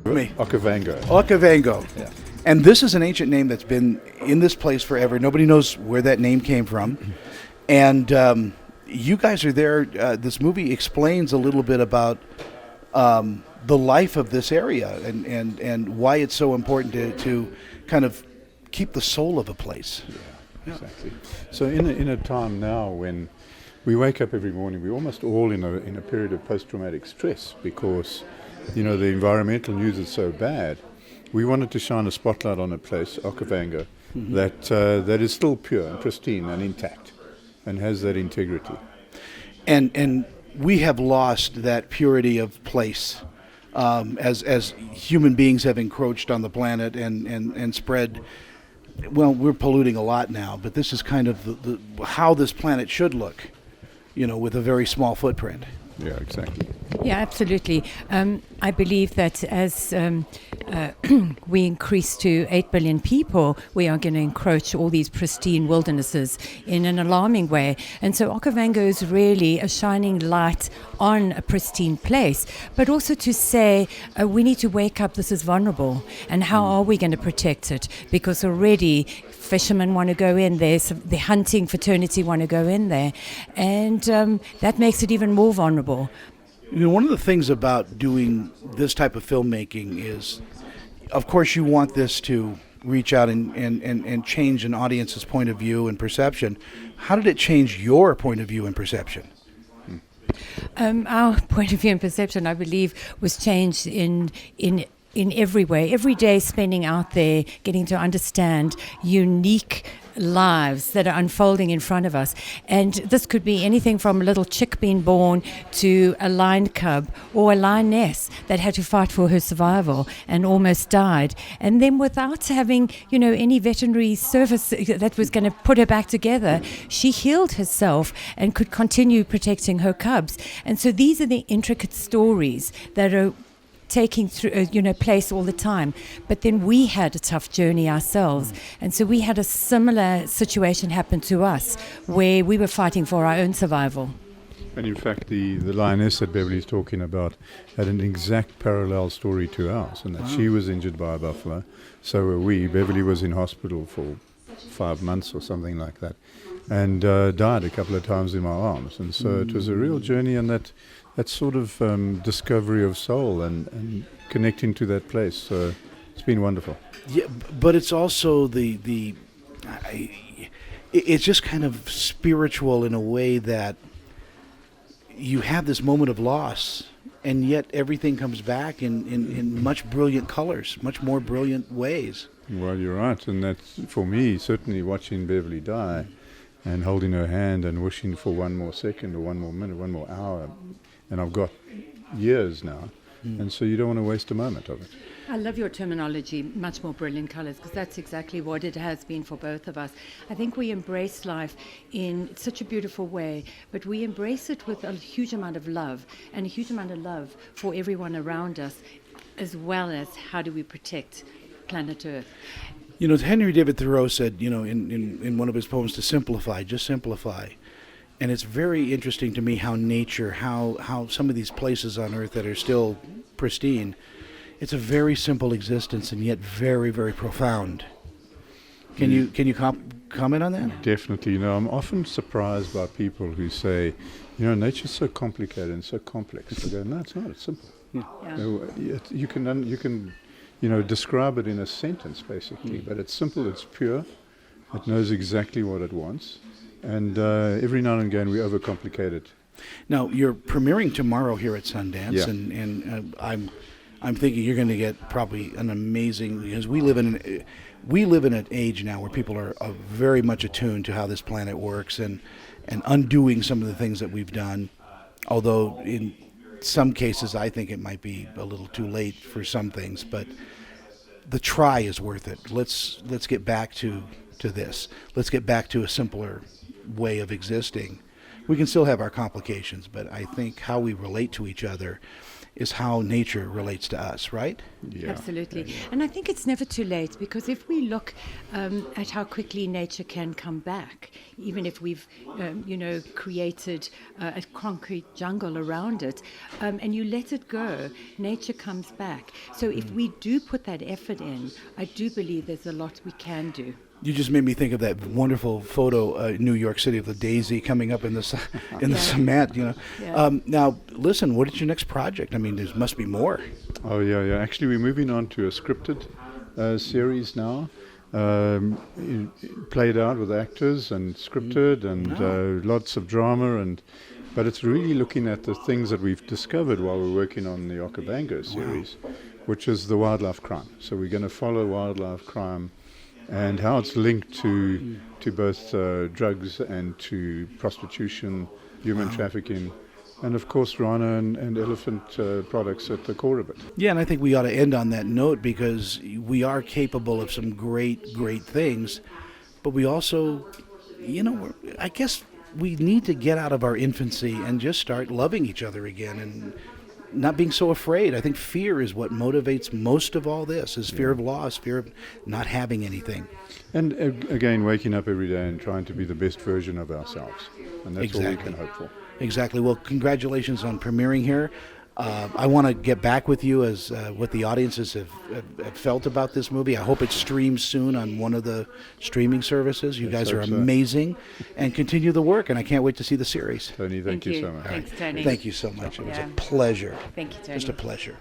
Okavango. Okavango. Yeah. And this is an ancient name that's been in this place forever. Nobody knows where that name came from. And you guys are there. This movie explains a little bit about the life of this area and why it's so important to kind of keep the soul of a place. Yeah, exactly. So in a time now when we wake up every morning, we're almost all in a period of post-traumatic stress because, the environmental news is so bad. We wanted to shine a spotlight on a place, Okavango, that is still pure and pristine and intact and has that integrity. And we have lost that purity of place as human beings have encroached on the planet and spread. Well, we're polluting a lot now, but this is kind of the how this planet should look, with a very small footprint. Yeah, exactly. Yeah, absolutely. I believe that as we increase to 8 billion people, we are going to encroach all these pristine wildernesses in an alarming way. And so Okavango is really a shining light on a pristine place, but also to say we need to wake up, this is vulnerable, and how are we going to protect it? Because already fishermen want to go in there, so the hunting fraternity want to go in there, and that makes it even more vulnerable. One of the things about doing this type of filmmaking is, of course, you want this to reach out and change an audience's point of view and perception. How did it change your point of view and perception? Our point of view and perception, I believe, was changed in every way. Every day spending out there, getting to understand unique lives that are unfolding in front of us. And this could be anything from a little chick being born to a lion cub or a lioness that had to fight for her survival and almost died. And then without having, any veterinary service that was going to put her back together, she healed herself and could continue protecting her cubs. And so these are the intricate stories that are taking through, place all the time. But then we had a tough journey ourselves. And so we had a similar situation happen to us where we were fighting for our own survival. And in fact, the lioness that Beverly's talking about had an exact parallel story to ours, and that she was injured by a buffalo. So were we. Beverly was in hospital for 5 months or something like that, and died a couple of times in my arms. And so it was a real journey, and that sort of discovery of soul and connecting to that place. So it's been wonderful. Yeah, but it's also it's just kind of spiritual in a way that you have this moment of loss, and yet everything comes back in much brilliant colors, much more brilliant ways. Well, you're right, and that's, for me, certainly watching Beverly die and holding her hand and wishing for one more second or one more minute, one more hour. And I've got years now, and so you don't want to waste a moment of it. I love your terminology, much more brilliant colors, because that's exactly what it has been for both of us. I think we embrace life in such a beautiful way, but we embrace it with a huge amount of love, and a huge amount of love for everyone around us, as well as how do we protect planet Earth. Henry David Thoreau said, in one of his poems, to simplify, just simplify. And it's very interesting to me how nature, how some of these places on Earth that are still pristine, it's a very simple existence and yet very, very profound. Can you comment on that? Definitely. I'm often surprised by people who say, nature's so complicated and so complex. I go, no, it's not. It's simple. Yeah. You can describe it in a sentence basically, but it's simple. It's pure. It knows exactly what it wants. And every now and again we overcomplicate it. Now you're premiering tomorrow here at Sundance, and I'm thinking you're going to get probably an amazing, because we live in an age now where people are very much attuned to how this planet works and undoing some of the things that we've done. Although in some cases I think it might be a little too late for some things, but the try is worth it. Let's get back to this. Let's get back to a simpler way of existing. We can still have our complications, but I think how we relate to each other is how nature relates to us, right? Yeah. Absolutely. And I think it's never too late, because if we look at how quickly nature can come back, even if we've, created a concrete jungle around it, and you let it go, nature comes back. So if we do put that effort in, I do believe there's a lot we can do. You just made me think of that wonderful photo in New York City of the daisy coming up in the cement. Yeah. Now, listen, what is your next project? I mean, there must be more. Oh, yeah. Actually, we're moving on to a scripted series now, played out with actors and scripted, and lots of drama. But it's really looking at the things that we've discovered while we're working on the Okavango series, which is the wildlife crime. So we're going to follow wildlife crime and how it's linked to both drugs and to prostitution, human trafficking, and of course rhino and elephant products at the core of it. Yeah, and I think we ought to end on that note, because we are capable of some great, great things, but we also, I guess we need to get out of our infancy and just start loving each other again and not being so afraid. I think fear is what motivates most of all this, is fear of loss, fear of not having anything. And again, waking up every day and trying to be the best version of ourselves. And that's all we can hope for. Exactly. Well, congratulations on premiering here. I want to get back with you as what the audiences have felt about this movie. I hope it streams soon on one of the streaming services. You guys are amazing, and continue the work, and I can't wait to see the series. Tony, thank you so much. Thanks, Tony. Thank you so much. It was a pleasure. Thank you, Tony. Just a pleasure.